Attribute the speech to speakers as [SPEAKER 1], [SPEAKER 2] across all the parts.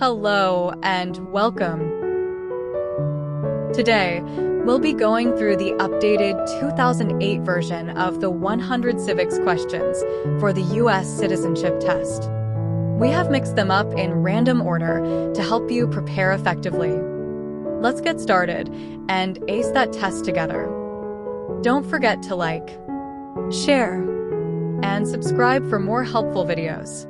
[SPEAKER 1] Hello and welcome. Today, we'll be going through the updated 2008 version of the 100 Civics Questions for the U.S. Citizenship Test. We have mixed them up in random order to help you prepare effectively. Let's get started and ace that test together. Don't forget to like, share, and subscribe for more helpful videos.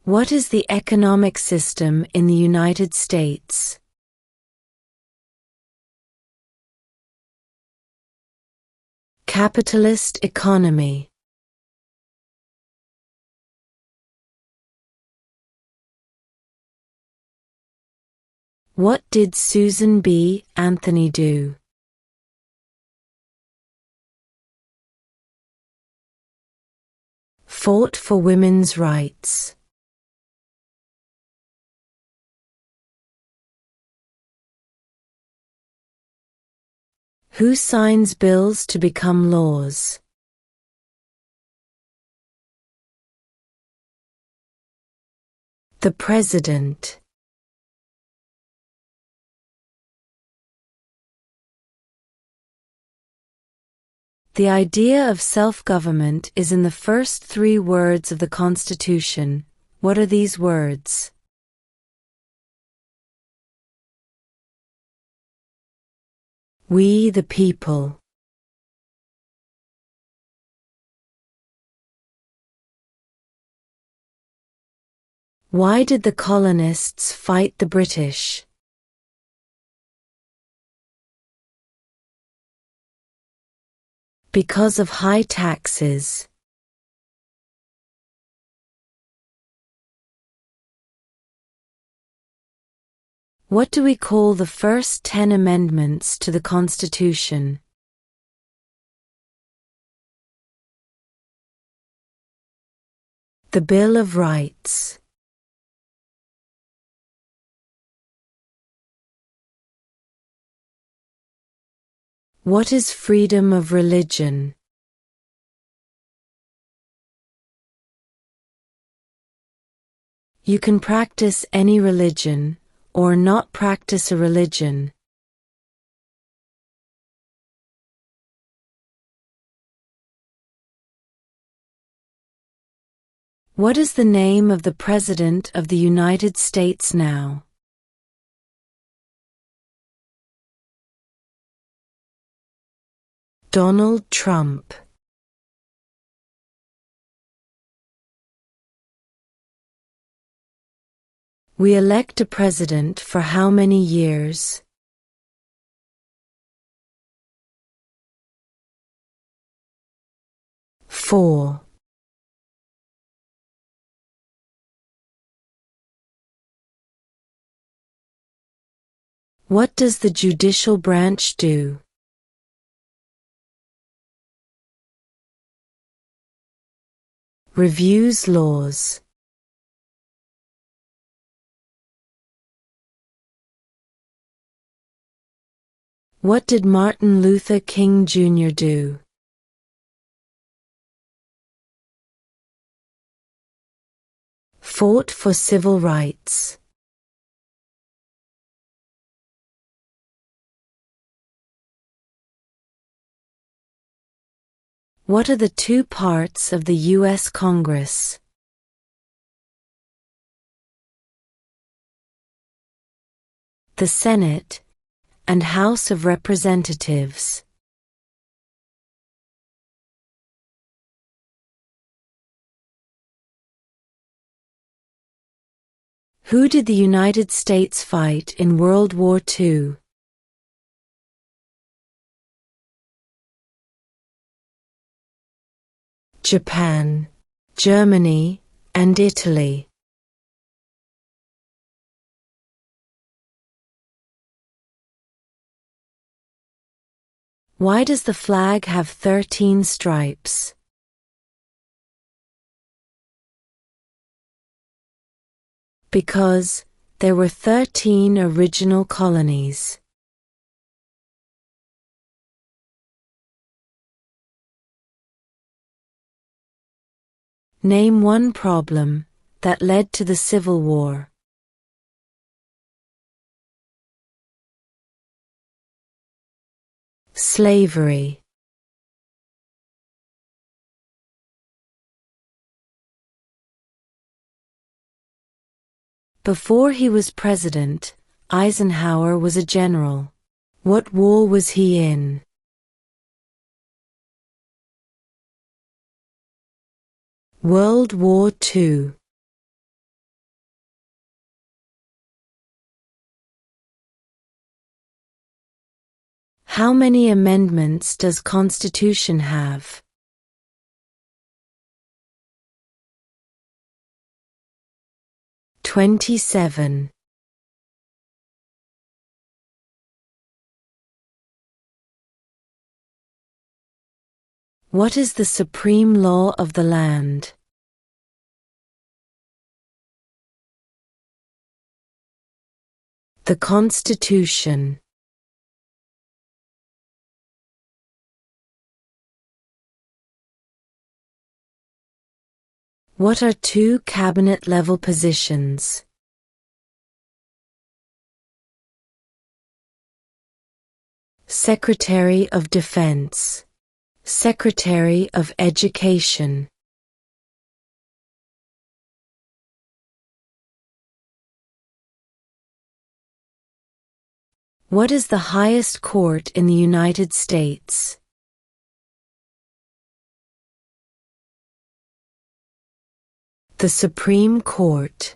[SPEAKER 2] What is the economic system in the United States? Capitalist economy. What did Susan B. Anthony do? Fought for women's rights. Who signs bills to become laws? The President. The idea of self-government is in the first 3 words of the Constitution. What are these words? We the people. Why did the colonists fight the British? Because of high taxes. What do we call the first 10 amendments to the Constitution? The Bill of Rights. What is freedom of religion? You can practice any religion, or not practice a religion. What is the name of the President of the United States now? Donald Trump. We elect a president for how many years? 4. What does the judicial branch do? Reviews laws. What did Martin Luther King Jr. do? Fought for civil rights. What are the 2 parts of the U.S. Congress? The Senate and House of Representatives. Who did the United States fight in World War II? Japan, Germany, and Italy. Why does the flag have 13 stripes? Because there were 13 original colonies. Name one problem that led to the Civil War. Slavery. Before he was president, Eisenhower was a general. What war was he in? World War II. How many amendments does Constitution have? 27. What is the supreme law of the land? The Constitution. What are two cabinet-level positions? Secretary of Defense. Secretary of Education. What is the highest court in the United States? The Supreme Court.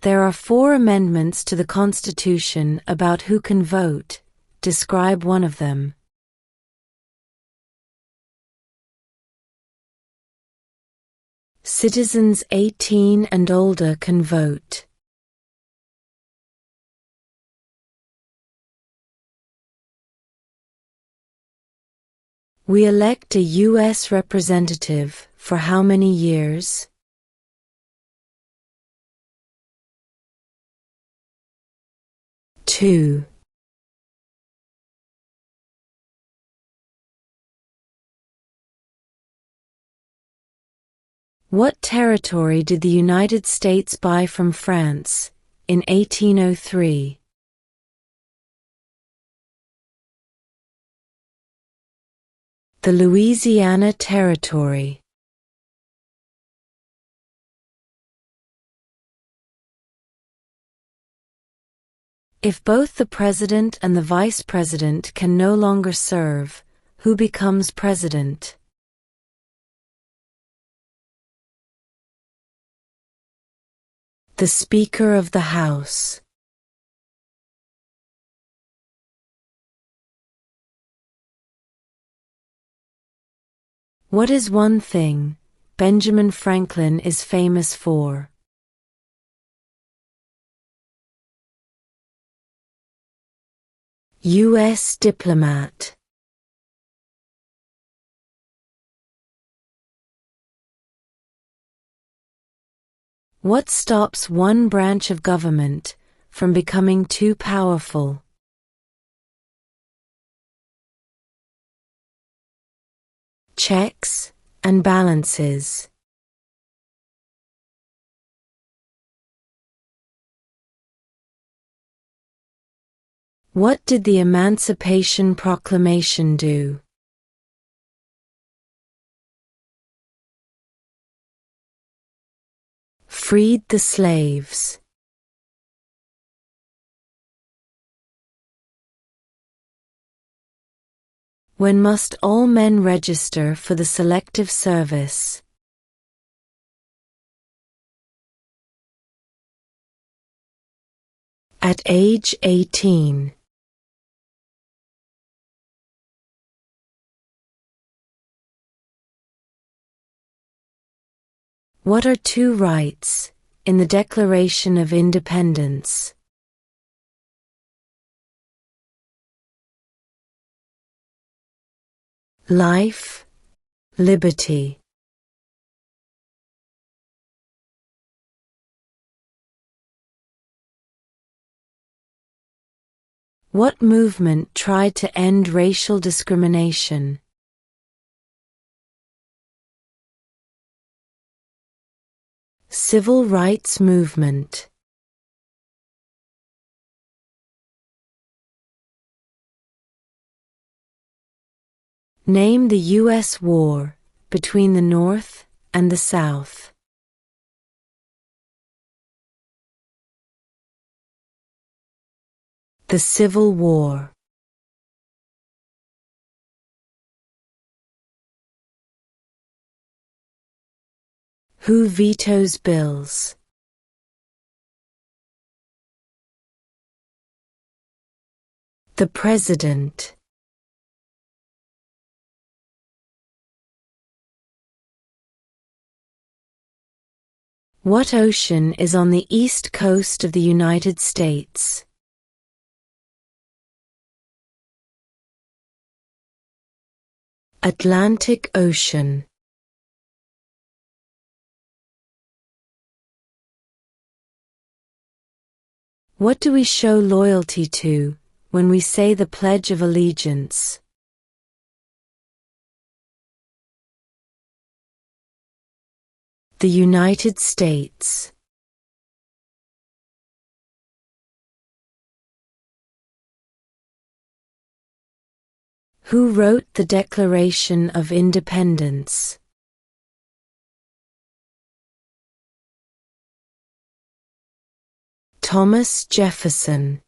[SPEAKER 2] There are 4 amendments to the Constitution about who can vote. Describe one of them. Citizens 18 and older can vote. We elect a U.S. representative for how many years? 2. What territory did the United States buy from France in 1803? The Louisiana Territory. If both the president and the vice president can no longer serve, who becomes president? The Speaker of the House. What is one thing Benjamin Franklin is famous for? U.S. diplomat. What stops one branch of government from becoming too powerful? Checks and balances. What did the Emancipation Proclamation do? Freed the slaves. When must all men register for the Selective Service? At age 18. What are two rights in the Declaration of Independence? Life, liberty. What movement tried to end racial discrimination? Civil rights movement. Name the U.S. war between the North and the South. The Civil War. Who vetoes bills? The President. What ocean is on the east coast of the United States? Atlantic Ocean. What do we show loyalty to when we say the Pledge of Allegiance? The United States. Who wrote the Declaration of Independence? Thomas Jefferson.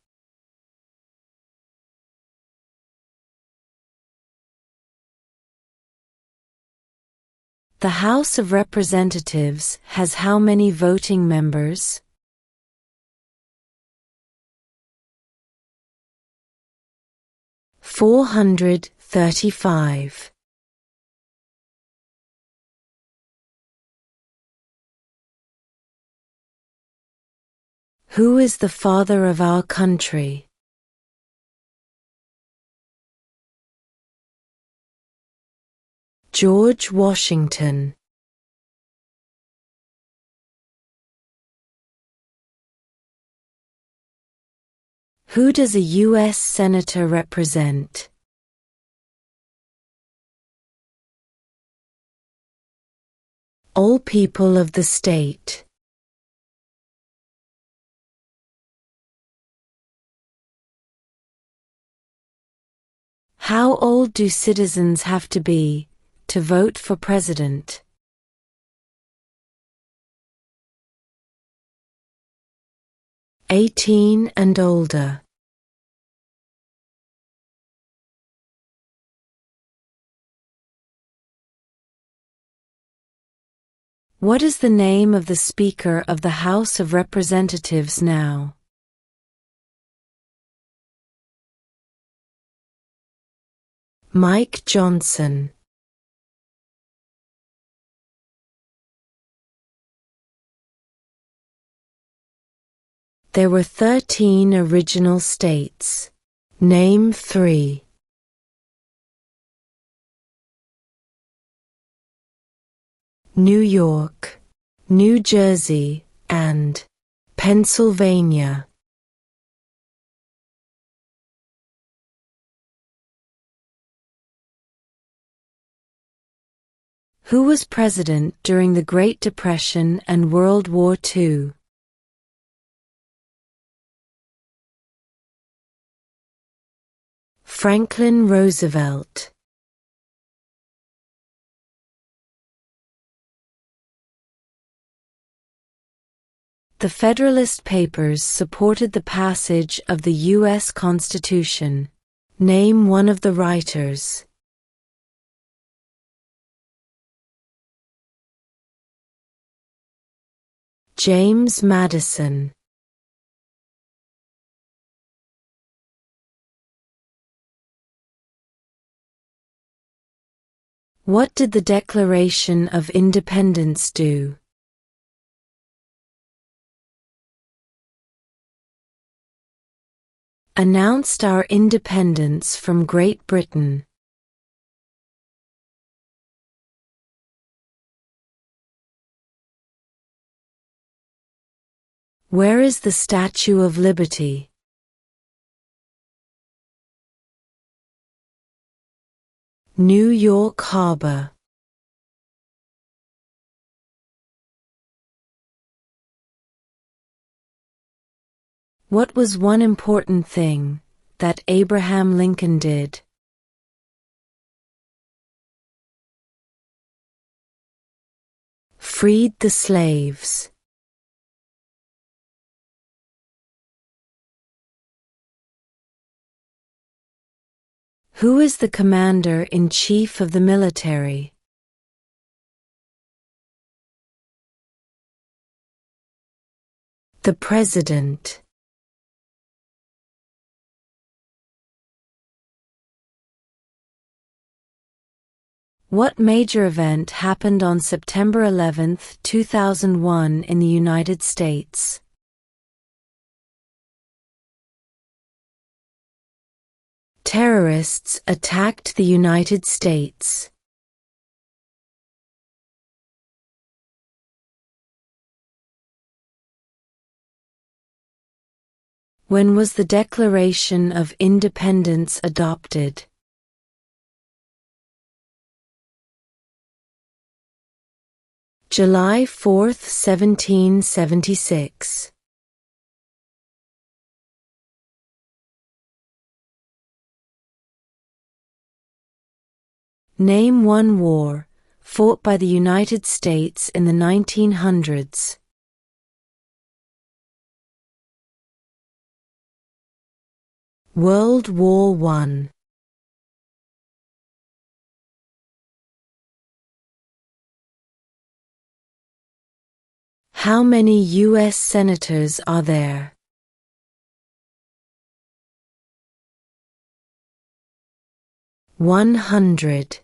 [SPEAKER 2] The House of Representatives has how many voting members? $435. Who is the father of our country? George Washington. Who does a U.S. Senator represent? All people of the state. How old do citizens have to be to vote for president? 18 and older. What is the name of the Speaker of the House of Representatives now? Mike Johnson. There were 13 original states. Name 3. New York, New Jersey, and Pennsylvania. Who was president during the Great Depression and World War II? Franklin Roosevelt. The Federalist Papers supported the passage of the U.S. Constitution. Name one of the writers. James Madison. What did the Declaration of Independence do? Announced our independence from Great Britain. Where is the Statue of Liberty? New York Harbor. What was one important thing that Abraham Lincoln did? Freed the slaves. Who is the commander-in-chief of the military? The President. What major event happened on September 11, 2001 in the United States? Terrorists attacked the United States. When was the Declaration of Independence adopted? July 4, 1776. Name one war fought by the United States in the 1900s. World War I. How many U.S. senators are there? 100.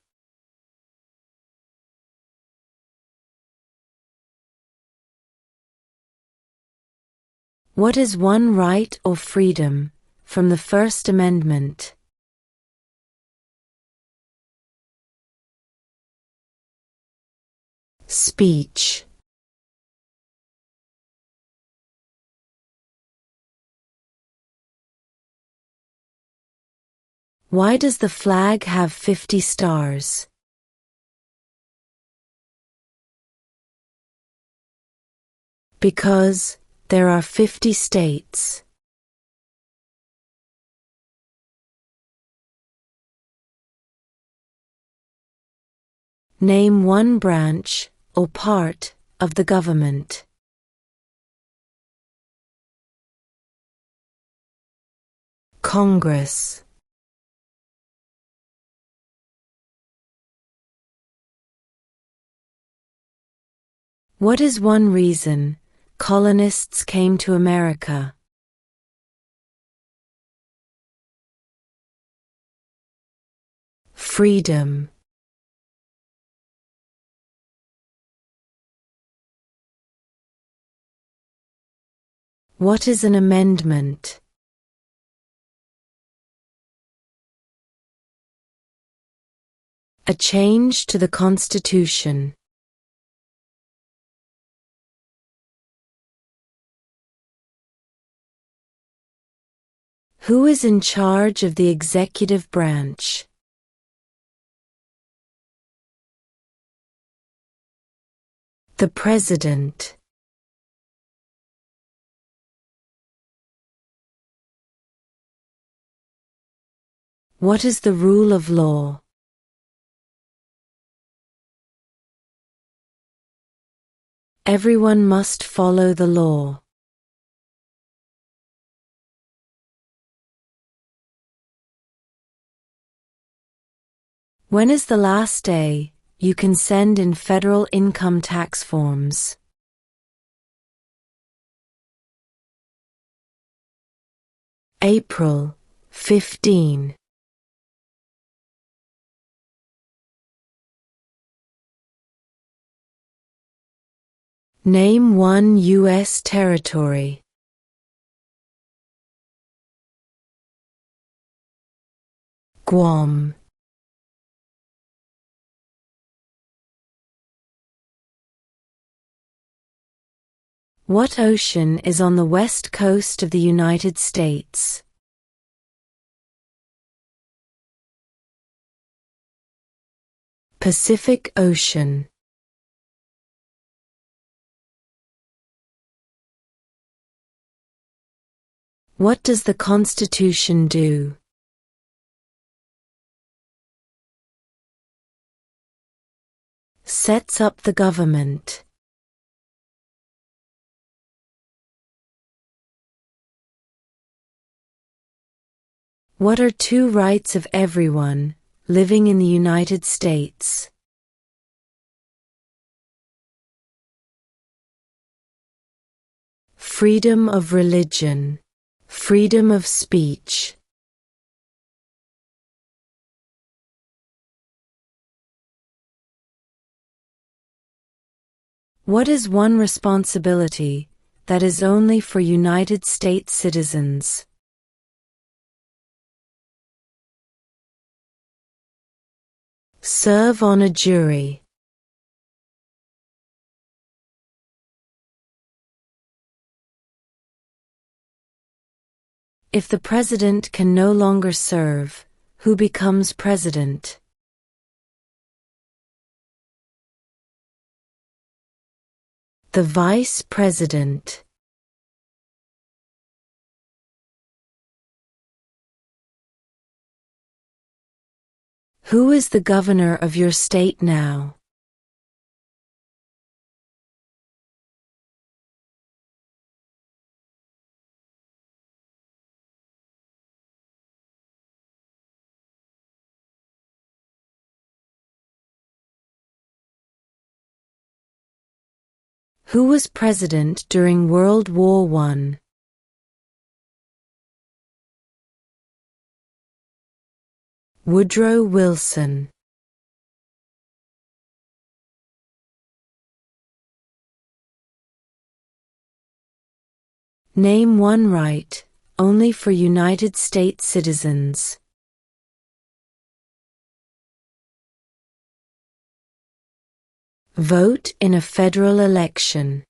[SPEAKER 2] What is one right or freedom from the First Amendment? Speech. Why does the flag have 50 stars? Because there are 50 states. Name one branch or part of the government. Congress. What is one reason colonists came to America? Freedom. What is an amendment? A change to the Constitution. Who is in charge of the executive branch? The President. What is the rule of law? Everyone must follow the law. When is the last day you can send in federal income tax forms? April 15. Name one U.S. territory. Guam. What ocean is on the west coast of the United States? Pacific Ocean. What does the Constitution do? Sets up the government. What are two rights of everyone living in the United States? Freedom of religion, freedom of speech. What is one responsibility that is only for United States citizens? Serve on a jury. If the president can no longer serve, who becomes president? The vice president. Who is the governor of your state now? Who was president during World War I? Woodrow Wilson. Name one right only for United States citizens. Vote in a federal election.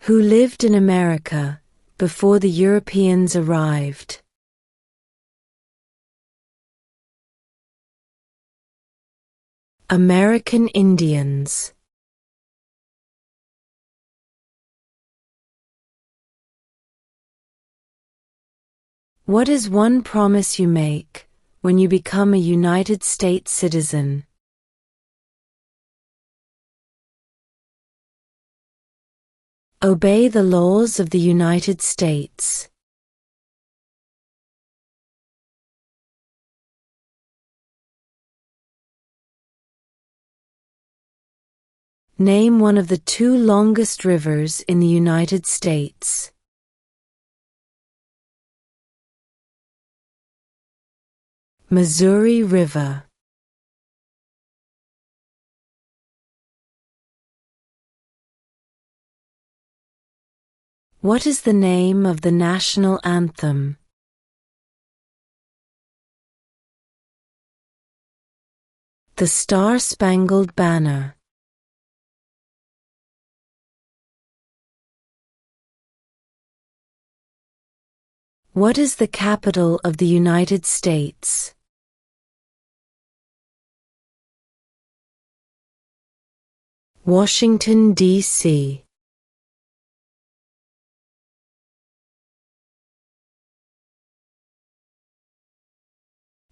[SPEAKER 2] Who lived in America before the Europeans arrived? American Indians. What is one promise you make when you become a United States citizen? Obey the laws of the United States. Name one of the two longest rivers in the United States. Missouri River. What is the name of the national anthem? The Star-Spangled Banner. What is the capital of the United States? Washington, D.C.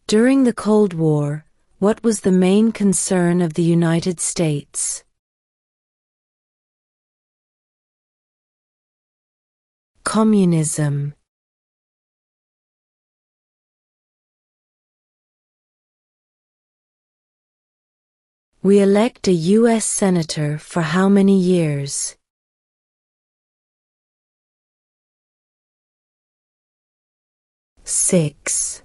[SPEAKER 2] During the Cold War, what was the main concern of the United States? Communism. We elect a U.S. Senator for how many years? 6.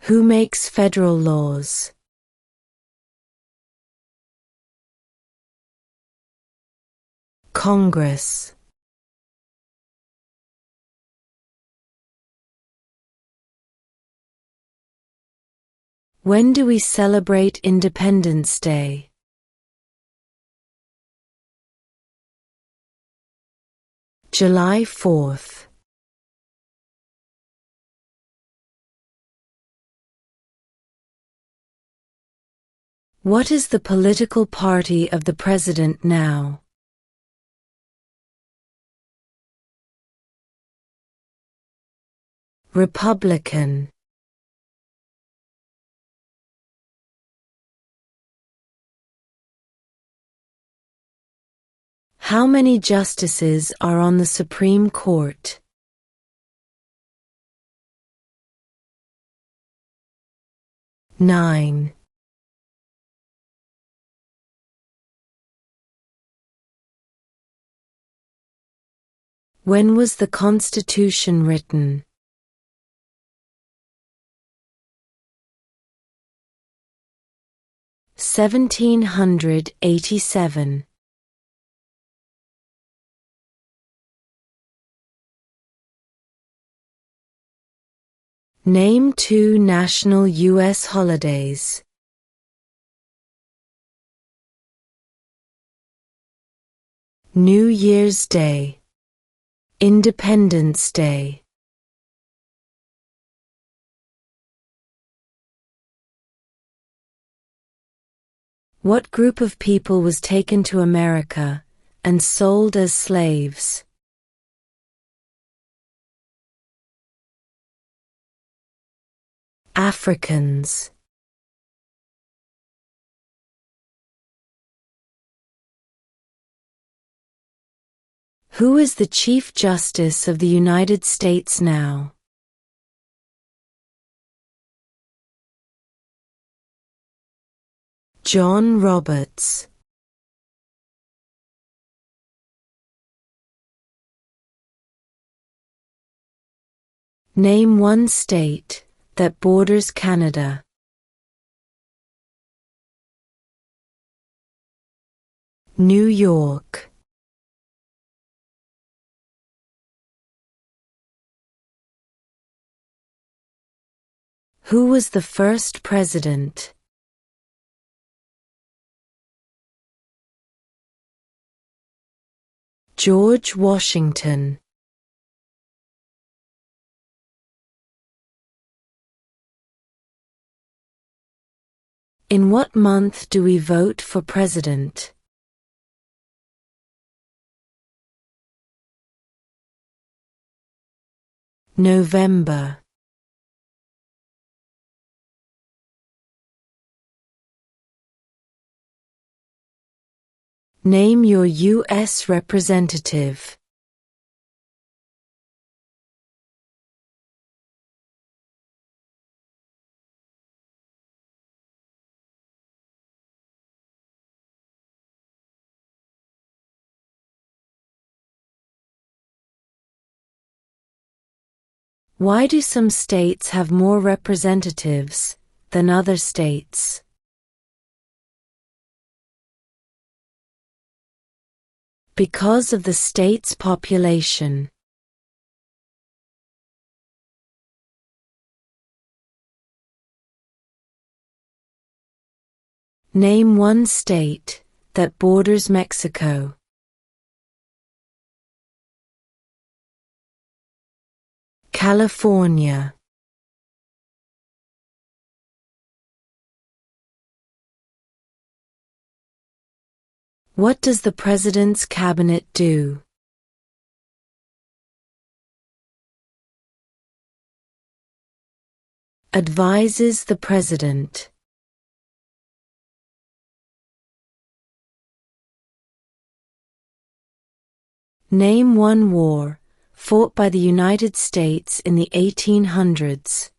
[SPEAKER 2] Who makes federal laws? Congress. When do we celebrate Independence Day? July 4th. What is the political party of the president now? Republican. How many justices are on the Supreme Court? 9. When was the Constitution written? 1787. Name 2 national U.S. holidays. New Year's Day, Independence Day. What group of people was taken to America and sold as slaves? Africans. Who is the Chief Justice of the United States now? John Roberts. Name 1 state that borders Canada. New York. Who was the first president? George Washington. In what month do we vote for president? November. Name your U.S. representative. Why do some states have more representatives than other states? Because of the state's population. Name 1 state that borders Mexico. California. What does the President's Cabinet do? Advises the President. Name 1 war fought by the United States in the 1800s.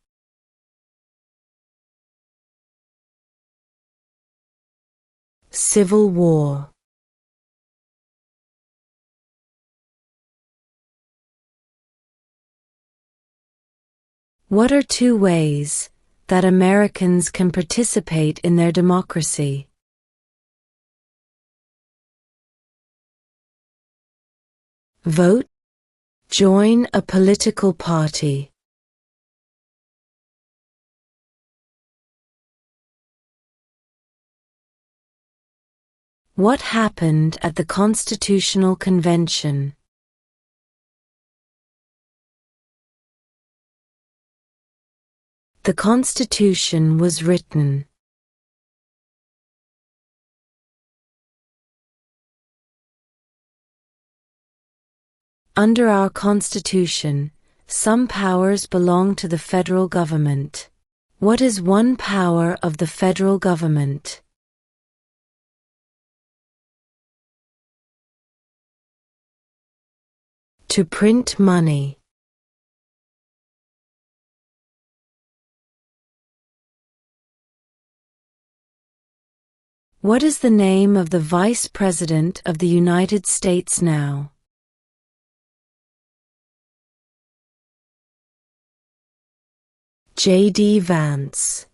[SPEAKER 2] Civil War. What are 2 ways that Americans can participate in their democracy? Vote. Join a political party. What happened at the Constitutional Convention? The Constitution was written. Under our Constitution, some powers belong to the federal government. What is one power of the federal government? To print money. What is the name of the Vice President of the United States now? J.D. Vance.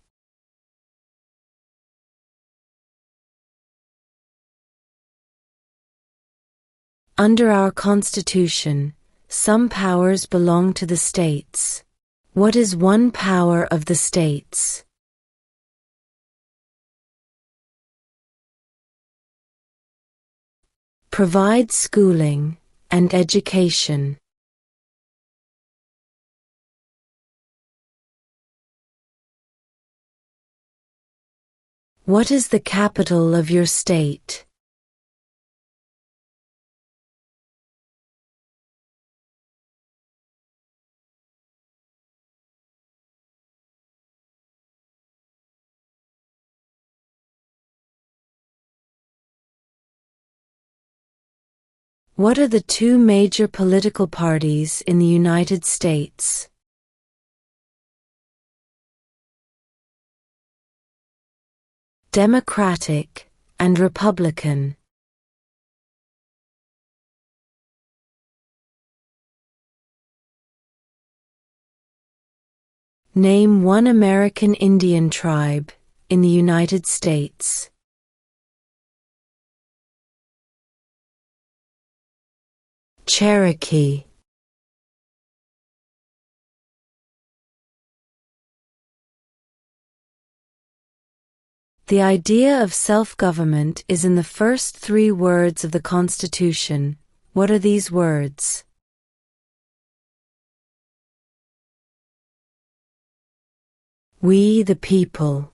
[SPEAKER 2] Under our Constitution, some powers belong to the states. What is one power of the states? Provide schooling and education. What is the capital of your state? What are the two major political parties in the United States? Democratic and Republican. Name one American Indian tribe in the United States. Cherokee. The idea of self-government is in the first three words of the Constitution. What are these words? We the people.